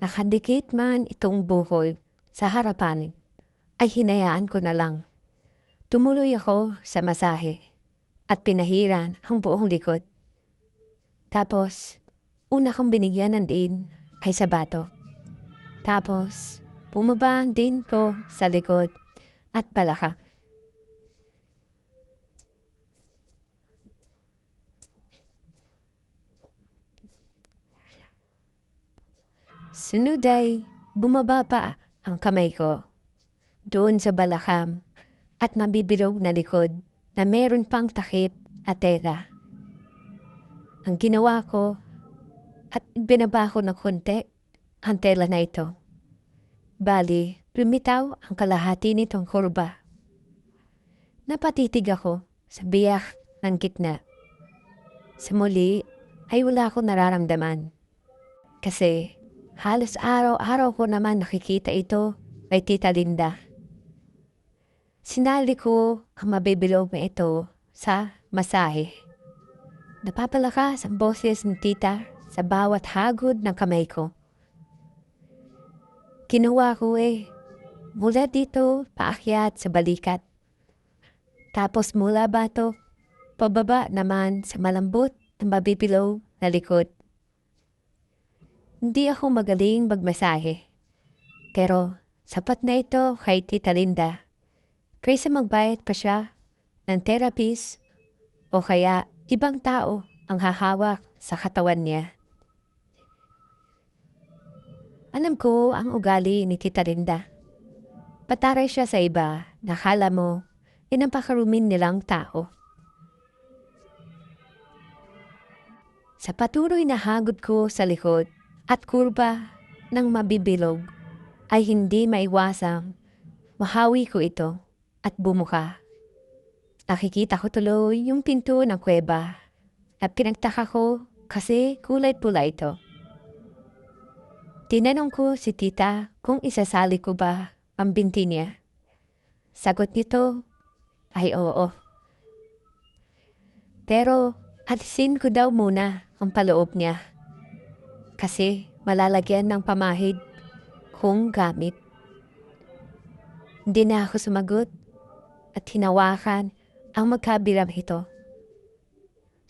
Nakadikit man itong buhol sa harapan, ay hinayaan ko na lang. Tumuloy ako sa masahe at pinahiran ang buong likod. Tapos, una kong binigyan ng din kay Sabato. Tapos, bumaba din ko sa likod at palaka. Sunod ay bumaba pa ang kamay ko doon sa balakam at mabibilog na likod na meron pang takip at tela. Ang ginawa ko at binaba ko ng konti ang tela na ito. Bali, lumitaw ang kalahati nitong kurba. Napatitig ako sa biyak ng gitna. Sa muli ay wala akong nararamdaman. Kasi halos araw-araw ko naman nakikita ito kay Tita Linda. Sinali ko ang mabibilog na ito sa masahe. Napapalakas ang boses ng tita sa bawat hagod ng kamay ko. Kinuha ko mula dito paakyat sa balikat. Tapos mula bato, pababa naman sa malambot na mabibilog na likod. Hindi ako magaling magmasahe. Pero sapat na ito kay Tita Linda. Kaysa magbayad pa siya ng therapist o kaya ibang tao ang hahawak sa katawan niya. Alam ko ang ugali ni Tita Linda. Pataray siya sa iba na kala mo inampakarumin nilang tao. Sa patuloy na hagod ko sa likod at kurba ng mabibilog ay hindi maiwasang mahawi ko ito at bumuka. Nakikita ko tuloy yung pinto ng kuweba at pinagtaka ko kasi kulay pula ito. Tinanong ko si tita kung isasali ko ba ang binti niya. Sagot nito ay oo. Pero alisin ko daw muna ang paloob niya. Kasi malalagyan ng pamahid kung gamit. Hindi na ako sumagot at hinawakan ang magkabilang ito.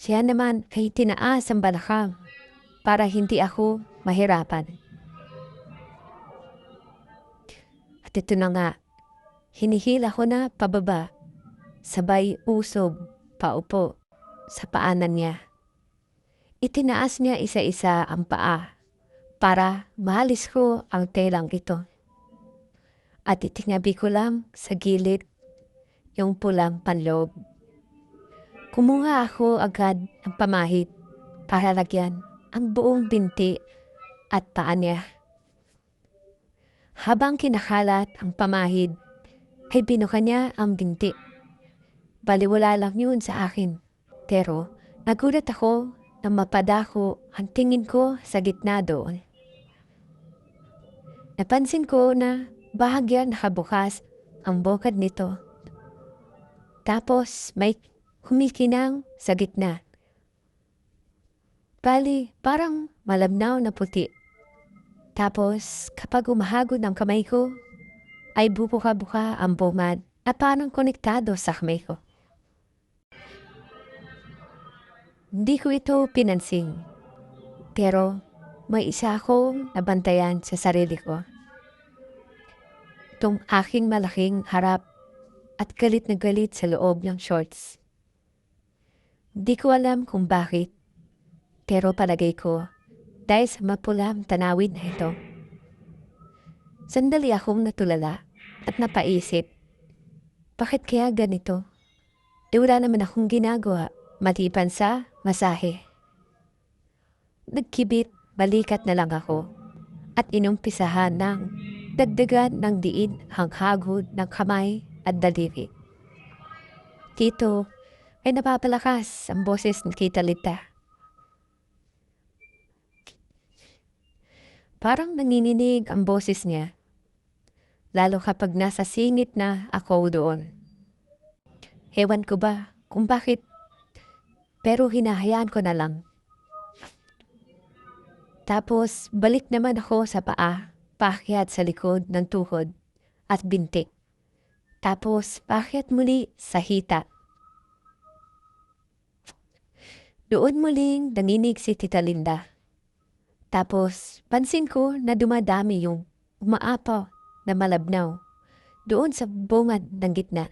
Siya naman ay tinaas ang balakang para hindi ako mahirapan. At ito na nga, hinihila ko na pababa, sabay usob, paupo sa paanan niya. Itinaas niya isa-isa ang paa para maalis ko ang telang ito. At itingabi ko lang sa gilid yung pulang panloob. Kumuha ako agad ng pamahid para lagyan ang buong binti at paa niya. Habang kinakalat ang pamahid, ay binuka niya ang binti. Baliwala lang yun sa akin. Pero nagulat ako na mapadako ang tingin ko sa gitna doon. Napansin ko na bahagyang nakabukas ang bukad nito. Tapos may humikinang sa gitna. Bali, parang malabnaw na puti. Tapos kapag umahagod ang kamay ko, ay bubuka-buka ang bumad at parang konektado sa kamay ko. Hindi ko ito pinansin. Pero may isa akong nabantayan sa sarili ko. Itong aking malaking harap at galit na galit sa loob ng shorts. Di ko alam kung bakit, pero palagay ko dahil sa mapulang tanawid na ito. Sandali akong natulala at napaisip, bakit kaya ganito? Wala naman akong ginagawa maliban sa masahe. Nagkibit, balikat na lang ako at inumpisahan ng dagdagan ng diin ang hagod ng kamay at daliri. Dito ay napapalakas ang boses ni Tita Linda. Parang nanginginig ang boses niya, lalo kapag nasa singit na ako doon. Hewan ko ba kung bakit, pero hinahayaan ko na lang. Tapos balik naman ako sa paa, paakyat sa likod ng tuhod at binti. Tapos paakyat muli sa hita. Doon muling nanginig si Tita Linda. Tapos pansin ko na dumadami yung umaapaw na malabnaw doon sa bungad ng gitna.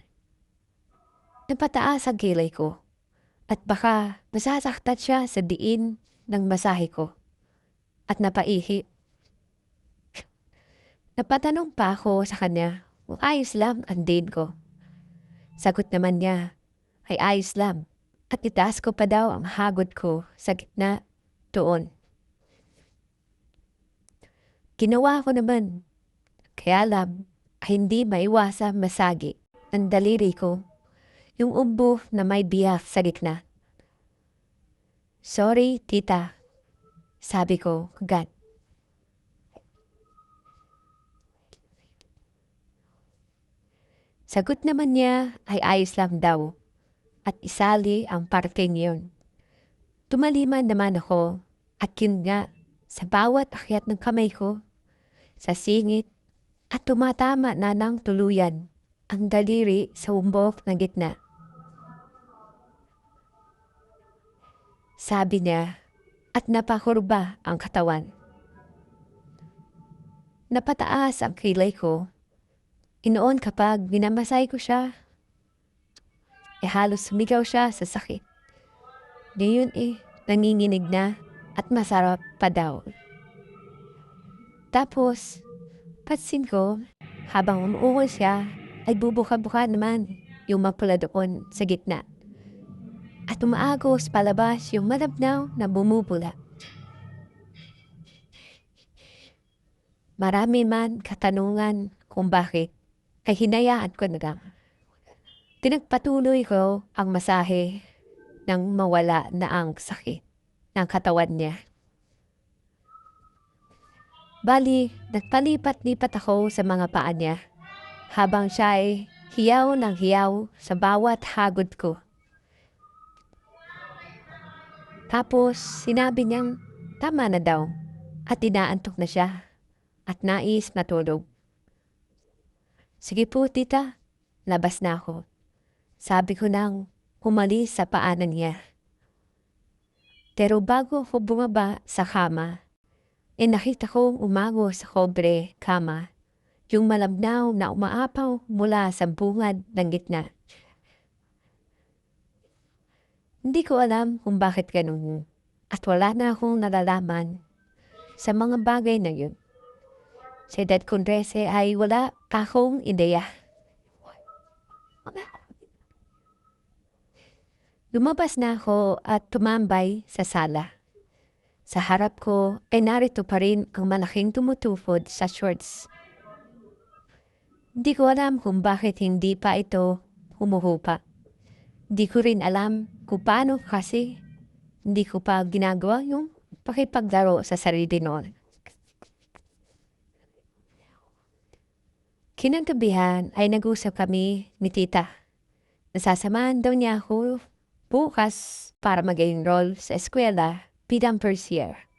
Napataas ang kilay ko at baka masasaktan siya sa diin ng masahe ko at napaihi. Napatanong pa ako sa kanya kung ayos lang ang din ko. Sagot naman niya ay ayos lang at itaas ko pa daw ang hagod ko sa gitna doon. Ginawa ko naman, kaya lang ay hindi maiwasang masagi ng daliri ko yung ubo na may biyak sa gitna. Sorry, tita, sabi ko agad. Sagot naman niya ay ayos lang daw at isali ang parting yun. Tumaliman naman ako at yun nga sa bawat akyat ng kamay ko, sa singit at tumatama na ng tuluyan ang daliri sa umbok ng gitna. Sabi niya at napakurba ang katawan. Napataas ang kilay ko. Inoon kapag minamasay ko siya, halos sumigaw siya sa sakit. Ngayon nanginginig na at masarap pa daw. Tapos, pansin ko, habang umuungol siya, ay bubuka-buka naman yung mapula doon sa gitna. At umaagos palabas yung malabnaw na bumubula. Marami man katanungan kung bakit, ay hinayaan ko na lang. Tinagpatuloy ko ang masahe nang mawala na ang sakit ng katawan niya. Bali, nagpalipat-lipat ako sa mga paa niya habang siya ay hiyaw ng hiyaw sa bawat hagod ko. Tapos sinabi niyang tama na daw at inaantok na siya at nais na tulog. Sige po tita, labas na ako. Sabi ko nang umalis sa paanan niya. Pero bago ako bumaba sa kama, nakita kong umago sa kobre kama yung malabnaw na umaapaw mula sa bungad ng gitna. Hindi ko alam kung bakit ganun at wala na akong nalalaman sa mga bagay na yun. Sa edad kong 13 ay wala akong ideya. Lumabas na ako at tumambay sa sala. Sa harap ko ay narito pa rin ang malaking tumutufod sa shorts. Hindi ko alam kung bakit hindi pa ito humuhupa. Hindi ko rin alam kung paano kasi hindi ko pa ginagawa yung pakipaglaro sa sarili noon. Kinagabihan ay nag-usap kami ni tita. Nasasamahan daw niya ako bukas para mag-enroll sa eskwela bilang first year.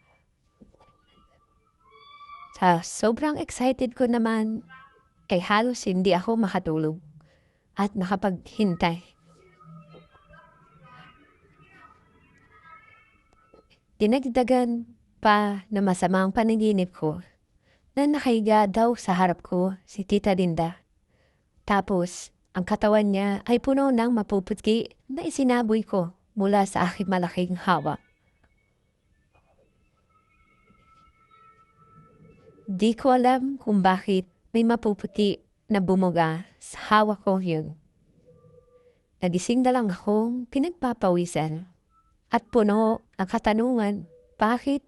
Sa sobrang excited ko naman, ay halos hindi ako makatulog at makapaghintay. Dinagdagan pa na masamang panaginip ko na nakahiga daw sa harap ko si Tita Linda. Tapos, ang katawan niya ay puno ng mapuputki na isinaboy ko mula sa aking malaking hawak. Di ko alam kung bakit may mapuputi na bumuga sa hawak ko yun. Nagising na lang akong pinagpapawisan at puno ang katanungan bakit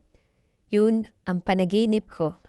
yun ang panaginip ko.